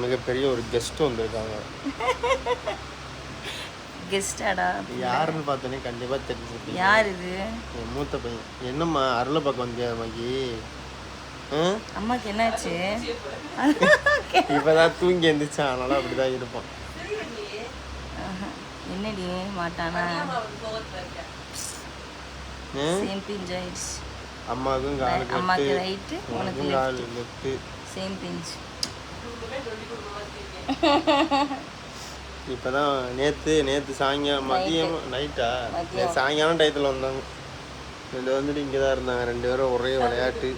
மிகப்பெரிய ஒரு கெஸ்ட் வந்திருக்காங்க. கெஸ்டாடா? யாருன்னு பார்த்தோன்னே கண்டிப்பாக தெரிஞ்சுருப்பீங்க. யார் இது? என் மூத்த பையன். என்னம்மா அருளை பக்கம் வந்தியா அம்மாக்கு? அம்மாக்கு என்னாச்சு? இப்போதான் தூங்கி எழுந்திரிச்சா, அதனால அப்படிதான் இருப்பான். என்னடி மாட்டானா? சேம் பிஞ்ச் ஆயிடுச்சு. அம்மாவுக்கும் காலு, அம்மாக்கு ரைட்டு, உனக்கு காலு லெஃப்ட், சேம் பிஞ்ச். இப்போதான் நேற்று சாயங்காலம் மதியம் நைட்டா சாயங்காலம் டயத்தில் வந்தாங்க. ரெண்டு வந்துட்டு இங்கே தான் இருந்தாங்க. ரெண்டு பேரும் ஒரே விளையாட்டு.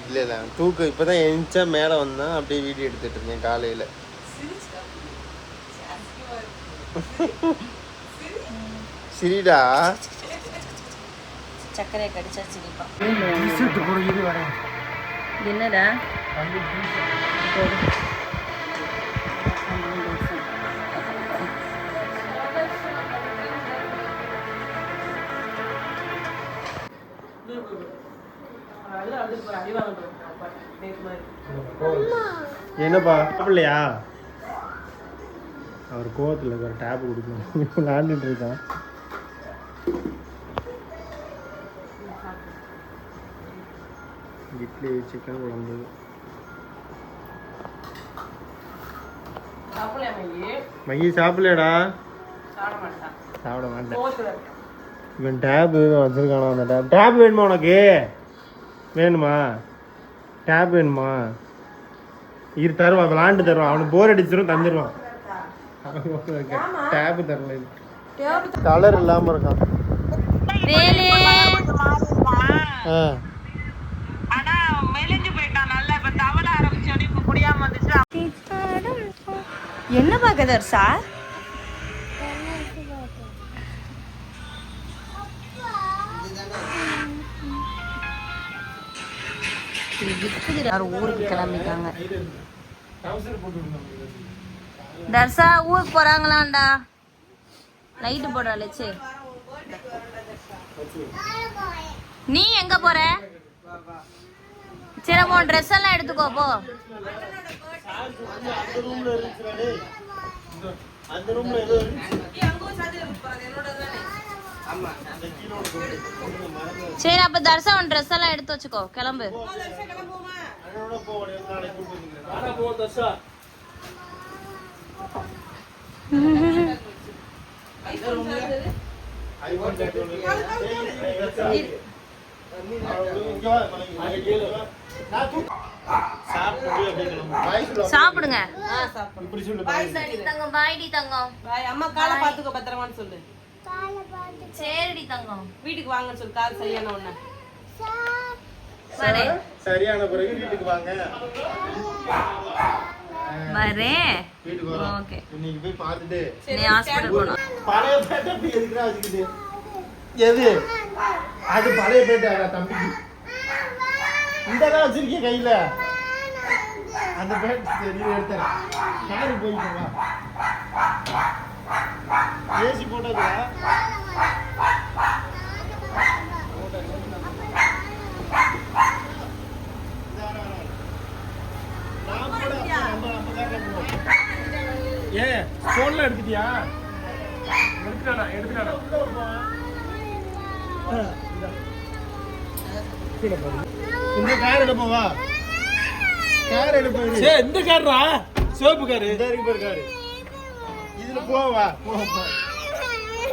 இல்லை தூக்கம். இப்போ தான் எழுந்திரிச்சா மேலே வந்தேன். அப்படியே வீடியோ எடுத்துகிட்டு இருக்கேன் காலையில். சரிடா, சக்கரையை கடிச்சா சிரிப்பான். என்னடா என்னப்பா சாப்பிடலையா? அவர் கோவத்தில் ஒரு டேப் கொடுக்கணும். விளாண்டுட்டு இருக்கான். இட்லி சிக்கன் குழம்பு. மையி சாப்பிடலடா. சாப்பிட மாட்டேன். இவன் டேப் வச்சிருக்கானா? அந்த டேப் வேணுமா உனக்கு? வேணுமா? டேப் வேணுமா? இரு தருவான், விளாண்டு தருவான். அவனுக்கு போர் அடிச்சிடும், தந்துடுவான். டேப் தரல, கலர் இல்லாமல் இருக்கான். என்ன பாக்குதார் சார்? ஊருக்கு கிளம்பிட்டாங்க. தர்சா ஊருக்கு போறாங்களாண்டா. லைட்டு போடுறாளே. நீ எங்க போற? சரி, உன் ட்ரெஸ் எல்லாம் எடுத்துக்கோ போ. சரி, அப்ப தர்சா உன் ட்ரெஸ் எல்லாம் எடுத்து வச்சுக்கோ, கிளம்பு. சாப்பிடுங்க. பாய்டி தங்கம். அம்மா காலை பாத்துக்கோ, பத்திரமான்னு சொல்லு. சரிடி தங்கம். வீட்டுக்கு வாங்கன்னு சொல்லு. கால் சரியான ஒண்ணு. சரியான பிறகு வீட்டுக்கு வாங்க. வரேன். வீட்டுக்கு வரோம். ஓகே. இன்னைக்கு போய் பார்த்துட்டு நீ ஹாஸ்பிடல் போணும். பழைய பேட்டை அப்படி எதுக்குடா வச்சுக்கிட்டு? எது அது பழைய பேட்டை? தம்பிக்கு இந்ததான் வச்சிருக்கேன் கையில. அந்த பேட்டை சரி எடுத்துறேன். காரு போயிட்டு ஏசி போட்டதா? ஏன் போன்ல எடுத்துட்டியா? எடுத்துட்டாடா. இந்த கார் எடுப்பவா? கார் எடுப்பது. சே, இந்த கார்ரா, சோப்பு கார். இந்த இருக்கு பாரு கார். இதுல போவா.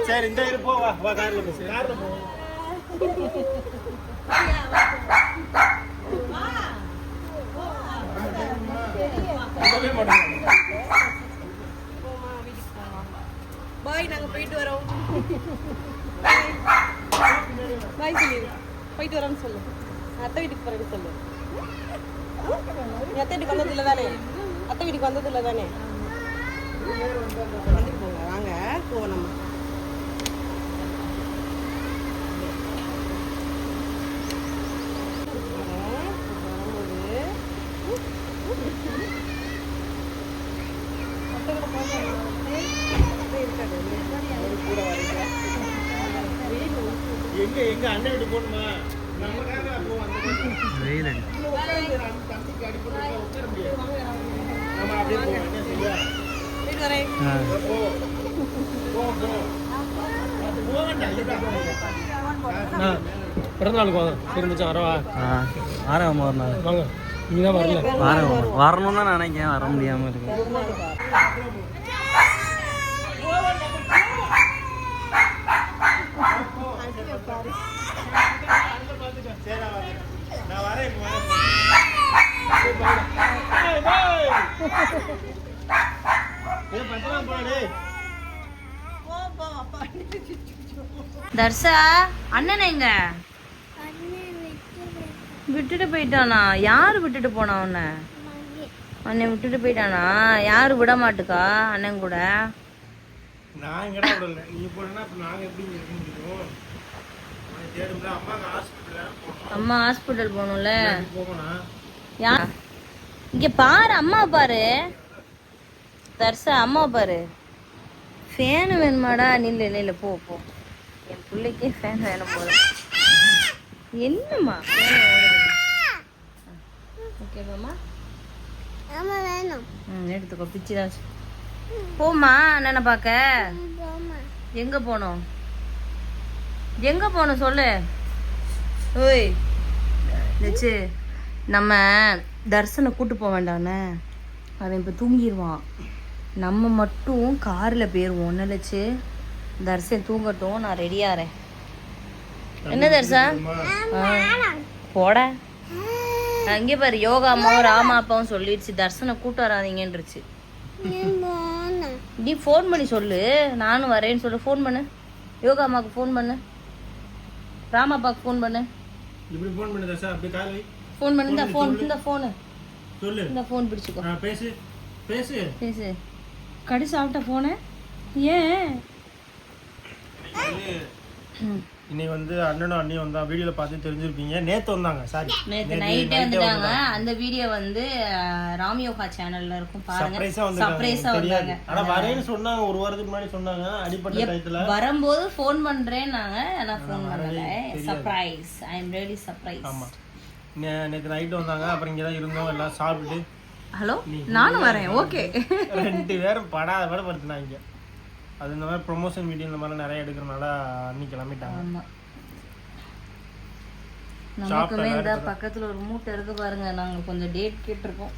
சரி, இந்த இரு போவா. வா, கார்ல போ. கார்ல போ. பாய், நாங்க போயிட்டு வரோம். பாய் சொல்லு. போயிட்டு வரோம்னு சொல்லு. அத்தை வீட்டுக்கு போறேன்னு சொல்லு. அத்தை வீட்டுக்கு வந்ததில்ல தானே? அத்தை வீட்டுக்கு வந்ததில்ல தானே? வந்துட்டு போங்க. வாங்க போவோம் நம்ம. எங்க அண்ணன் வீட்டு போகணுமா? நம்ம கார போவோம். அந்த வெயில் காலுக்கு அடிபட்டு உட்கார முடியாது. நம்ம அப்படியே போவோம். என்ன செய்ய? போயிட்டு வரேன். போ. போ போ. அது போக வேண்டாம். பிறந்தநாளுக்கு வாங்க. சரி மச்சான் வரவா? ஆறாம் ஒரு நாள் வாங்க. நீங்க தான் வரல. வரணும் தான் நினைக்கிறேன், வர முடியாம இருக்கு. சரி நான் வரேன். இப்போ வரேன். தர்ஷா அண்ணன் எங்க விட்டுட்டு போயிட்டானா? யாரு விட்டுட்டு போனா உன்னை? அண்ணன் விட்டுட்டு போயிட்டானா? யாரு விட மாட்டுக்கா அண்ணன் கூட? நான் எங்கடா விடல. நீ போனா அப்ப நாங்க எப்படி இருக்க முடியும்? தேடும்ல அம்மாக்கு ஹாஸ்பிடல் போறோம். அம்மா ஹாஸ்பிடல் போகணும்ல. போகணும். யா இங்க பாரு, அம்மா பாரு தர்ஷா, அம்மா பாரு. ஃபேன் வேணுமாடா? நில்லு நில்லு, போ போ. என் பிள்ளைக்கே ஃபேன் வேணும் போல. என்னம்மா ஓகேவாம்மா? எடுத்துக்கோ, பிச்சு தான். போம்மா அண்ணனை பார்க்க. எங்க போனோம்? எங்க போனோம் சொல்லு. ஓய் லட்சு, நம்ம தர்சனை கூட்டு போக வேண்டாண்ணே. அவன் இப்போ தூங்கிடுவான். நம்ம மட்டும் காரில் போயிடுவோம். ஒன்றும் லட்சு, தர்சன் தூங்கட்டும், நான் ரெடியாகிறேன். என்ன தர்சா? போட அங்கே பாரு, யோகா அம்மாவும் ராமா அப்பாவும் சொல்லிடுச்சு தர்சனை கூட்டு வராதீங்கன்றுச்சு. நீ ஃபோன் பண்ணி சொல்லு, நானும் வரேன்னு சொல்லு. ஃபோன் பண்ணு, யோகா அம்மாவுக்கு ஃபோன் பண்ணு, ராமா அப்பாவுக்கு ஃபோன் பண்ணு. இப்படி ஃபோன் பண்ணு தர்ஷா. அப்படியே கால் வை. ஃபோன் பண்ணு. இந்த ஃபோன், இந்த ஃபோனு சொல்லு. இந்த ஃபோன் பிடிச்சிக்கோ. பேசு பேசு பேசு. கடி சாப்பிட்ட ஃபோனு ஏன்? இன்னைக்கு வந்து அண்ணனும் அண்ணியும் வந்தா வீடியோல பார்த்து தெரிஞ்சிருப்பீங்க. நேத்து வந்தாங்க. சாரி, நேத்து நைட்டே வந்துட்டாங்க. அந்த வீடியோ வந்து ராம் யோகா சேனல்ல இருக்கும், பாருங்க. சர்ப்ரைஸா வந்தாங்க. ஆனா வரேன்னு சொன்னாங்க, ஒரு வாரத்துக்கு முன்னாடி சொன்னாங்க. அடிப்பட்ட டயத்துல வரும்போது ஃபோன் பண்றேன்னாங்க. நான் ஃபோன் பண்ணல. Surprise, I am really surprise. ஆமா, நேத்து நைட் வந்தாங்க. அப்புறம் இங்க தான் இருந்தோம், எல்லாம் சாப்பிட்டுட்டு. ஹலோ, நானும் வரேன். ஓகே. 2 பேரும் படாத பாட படுத்துனாங்க. அது இந்த மாதிரி ப்ரொமோஷன் வீடியோ இந்த மாதிரி நிறைய எடுக்கிறனால அன்னைக்கு கிளம்பிட்டாங்க. நமக்குமே இந்த பக்கத்துல ஒரு மூட்டை இருக்கு பாருங்க. நாங்க கொஞ்சம் டேட் கேட்டிருக்கோம்,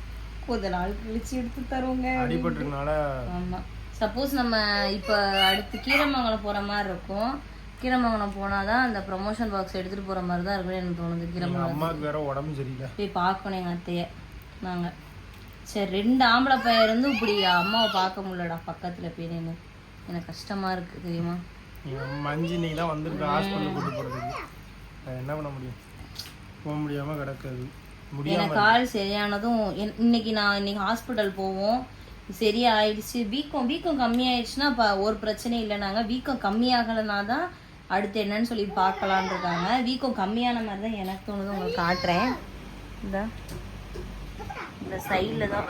கொஞ்ச நாள் கழிச்சு எடுத்து தருவோங்க. அடிபட்டுறதுனால. ஆமா, சப்போஸ் நம்ம இப்ப அடுத்து கீரமங்கலம் போற மாதிரி இருக்கும். கீரமங்கலம் போனாதான் அந்த ப்ரொமோஷன் பாக்ஸ் எடுத்துட்டு போற மாதிரி தான் இருக்குன்னு எனக்கு தோணுது. கீரமங்கலம் அம்மாவுக்கு வேற உடம்பு சரியில்லை, போய் பார்க்கணும் எங்க அத்தைய. நாங்க சரி 2 ஆம்பளை பையன் இருந்து இப்படி அம்மாவை பார்க்க முடியலடா பக்கத்துல போய். எனக்கு கஷ்டமா இருக்கு தெரியுமா. மஞ்சு நீ தான் வந்திருக்க ஹாஸ்பிட்டல் கூட்டு போறதுக்கு. என்ன பண்ண முடியும்? போக முடியாம கிடக்குது. எனக்கு கால் சரியானதும் இன்னைக்கு ஹாஸ்பிட்டல் போவோம். சரியா ஆயிடுச்சு. வீக்கம் கம்மியாயிடுச்சுன்னா இப்போ ஒரு பிரச்சனையும் இல்லைனாங்க. வீக்கம் கம்மியாகலைனா தான் அடுத்து என்னன்னு சொல்லி பார்க்கலான் இருக்காங்க. வீக்கம் கம்மியான மாதிரி தான் எனக்கு தோணுது. உங்களுக்கு காட்டுறேன். இந்த சைடில் தான்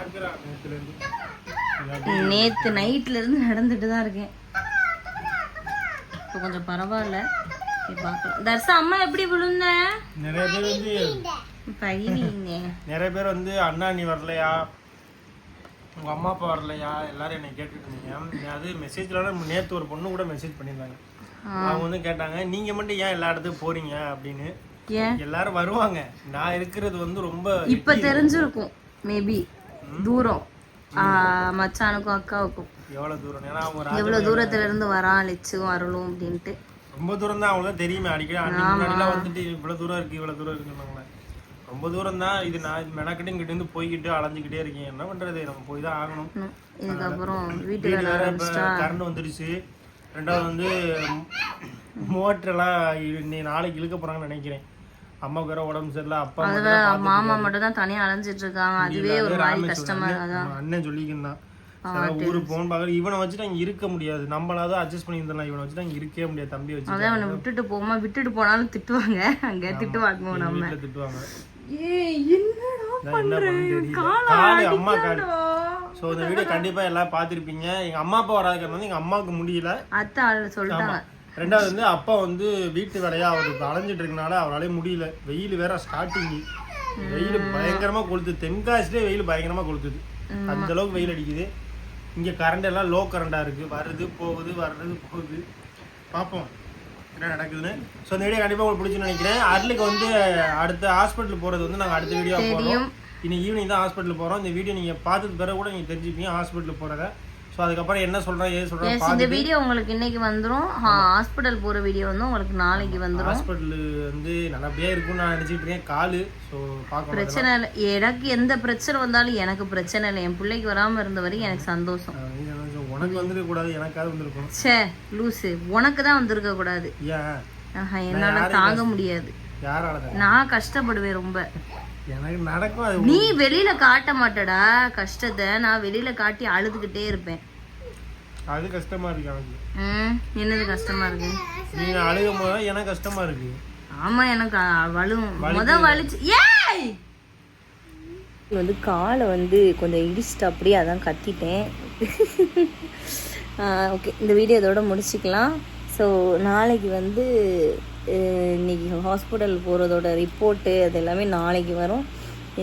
நேற்று நைட்ல இருந்து நடந்துட்டு தான் இருக்கேன். இப்போ கொஞ்சம் பரவாயில்ல. பார்க்கலாம். தர்ஷா, அம்மா எப்படி விழுந்த? நிறைய பேர் வந்து நிறைய பேர் வந்து அண்ணா நீ வரலையா, உங்க அம்மா அப்பா வரலையா, எல்லாரும் என்னை கேட்டுட்டு இருந்தீங்க. அது மெசேஜ்ல நேற்று ஒரு பொண்ணு கூட மெசேஜ் பண்ணியிருந்தாங்க. அவங்க வந்து கேட்டாங்க, நீங்க மட்டும் ஏன் எல்லா இடத்துக்கும் போறீங்க அப்படின்னு. எல்லாரும் வருவாங்க. நான் இருக்கிறது வந்து ரொம்ப இப்ப தெரிஞ்சிருக்கும் மேபி தூரம் மச்சானுக்கும் அக்காவுக்கும். எவ்வளவு தூரம்? ஏன்னா அவங்க எவ்வளவு தூரத்துல இருந்து வரான் லட்சும் அருளும் அப்படின்ட்டு. ரொம்ப தூரம் தான். அவங்களுக்கு தெரியுமே. அடிக்கடி முன்னாடிலாம் வந்துட்டு இவ்வளவு தூரம் இருக்கு இவ்வளவு தூரம் இருக்குன்னு. ரொம்ப தூரம் தான். இது நான் மெனக்கிட்டு இங்கிட்ட இருந்து போய்கிட்டு அலைஞ்சிக்கிட்டே இருக்கேன். என்ன பண்றது, நம்ம போய் தான் ஆகணும். இதுக்கப்புறம் வீட்டுக்கு கரண்ட் வந்துடுச்சு. 2வது வந்து மோட்டரெல்லாம் நாளைக்கு இழுக்க போறாங்கன்னு நினைக்கிறேன். அம்மாவுக்கு வேற உடம்பு சரியில்லை. அப்பா மாமா மட்டும் தான் தனியா அலைஞ்சிட்டு இருக்காங்க. அதுவே ஒரு மாதிரி கஷ்டமா இருக்கு. அண்ணன் சொல்லிக்கிருந்தான் ஊருக்கு போகணும் பாக்குற. இவனை வச்சுட்டு அங்க இருக்க முடியாது. நம்மளாவது அட்ஜஸ்ட் பண்ணி இருந்தலாம். இவனை வச்சுட்டு அங்க இருக்கவே முடியாது. தம்பி வச்சு அதான் அவனை விட்டுட்டு போமா. விட்டுட்டு போனாலும் திட்டுவாங்க. அங்க திட்டுவாங்க, நம்ம திட்டுவாங்க. அம்மா காடு. சோ இந்த வீடியோ கண்டிப்பா எல்லாம் பாத்திருப்பீங்க. எங்க அம்மா அப்பா வராதுக்கு வந்து எங்க அம்மாவுக்கு முடியல. அத்தை சொல்லிட்டாங்க. 2வது வந்து அப்பா வந்து வீட்டு வேலையா அவருக்கு அலைஞ்சிட்டு இருக்கனால அவராலே முடியல. வெயில் வேற ஸ்டார்டிங். வெயில் பயங்கரமா கொளுத்துது. தென்காசிலே வெயில் பயங்கரமா கொளுத்துது. அந்த அளவுக்கு வெயில் அடிக்குது. இங்க கரண்ட் எல்லாம் லோ கரண்டா இருக்கு. வருது போகுது வர்றது போகுது. பார்ப்போம் என்ன நடக்குதுன்னு. ஸோ இந்த வீடியோ கண்டிப்பாக உங்களுக்கு பிடிச்சுன்னு நினைக்கிறேன். அருளுக்கு வந்து அடுத்த ஹாஸ்பிட்டல் போகிறது வந்து நாங்கள் அடுத்த வீடியோ போடுறோம். இன்னைக்கு ஈவினிங் தான் ஹாஸ்பிட்டல் போகிறோம். இந்த வீடியோ நீங்கள் பார்த்தது பிறகு கூட நீங்கள் தெரிஞ்சுப்பீங்க ஹாஸ்பிட்டல் போகிறத. ஸோ அதுக்கப்புறம் என்ன சொல்கிறேன் ஏது சொல்கிறேன். இந்த வீடியோ உங்களுக்கு இன்னைக்கு வந்துடும். ஹாஸ்பிட்டல் போகிற வீடியோ வந்து உங்களுக்கு நாளைக்கு வந்துடும். ஹாஸ்பிட்டல் வந்து நல்லபடியாக இருக்கும்னு நான் நினச்சிட்டு இருக்கேன். காலு ஸோ பார்க்க பிரச்சனை இல்லை. எனக்கு எந்த பிரச்சனை வந்தாலும் எனக்கு பிரச்சனை இல்லை. என் பிள்ளைக்கு வராமல் இருந்த வரைக்கும் எனக்கு சந்தோஷம். உனக்கு வந்துருக்க கூடாது, எனக்காவது வந்திருக்கும். சே லூசு, உனக்கு தான் வந்திருக்க கூடாது. ஏன் என்னால தாங்க முடியாது. யாரால? நான் கஷ்டப்படுவேன் ரொம்ப. எனக்கு நடக்கும். அது நீ வெளியில காட்ட மாட்டடா கஷ்டத்தை. நான் வெளியில காட்டி அழுதுகிட்டே இருப்பேன். அது கஷ்டமா இருக்கு எனக்கு. என்னது கஷ்டமா இருக்கு? நீங்க அழுகும் போது எனக்கு கஷ்டமா இருக்கு. ஆமா எனக்கு வலிச்சு. ஏய் வந்து காலை வந்து கொஞ்சம் இடிச்சிட்டு அப்படியே அதான் கத்திட்டேன். ஓகே, இந்த வீடியோ இதோட முடிச்சுக்கலாம். ஸோ நாளைக்கு வந்து இன்னைக்கு ஹாஸ்பிட்டல் போகிறதோட ரிப்போர்ட்டு அது எல்லாமே நாளைக்கு வரும்.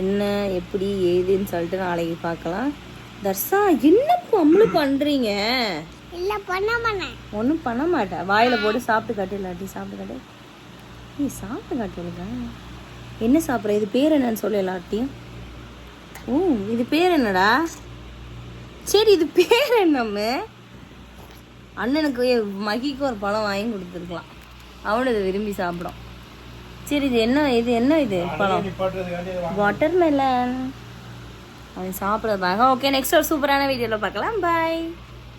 என்ன எப்படி ஏதுன்னு சொல்லிட்டு நாளைக்கு பார்க்கலாம். தர்ஷா என்ன அம்மளு பண்ணுறீங்க? இல்லை பண்ண மாட்டேன். ஒன்றும் பண்ண மாட்டேன். வாயில் போட்டு சாப்பிட்டு காட்டு. இல்லாட்டி சாப்பிட்டு காட்டு. நீ சாப்பிட்டு காட்டுங்க. என்ன சாப்பிட்ற? இது பேர் என்னன்னு சொல்ல எல்லாத்தையும். இது பேர் என்னடா? சரி இது பேர் என்னம்மா? அண்ணனுக்கு மகிக்கு ஒரு பழம் வாங்கி கொடுத்துருக்கலாம். அவனு இதை விரும்பி சாப்பிடும். சரி இது என்ன இது பழம்? வாட்டர்மெலன். அவன் சாப்பிட்றது. ஓகே, நெக்ஸ்ட் ஒரு சூப்பரான வீடியோவில் பார்க்கலாம். பாய்.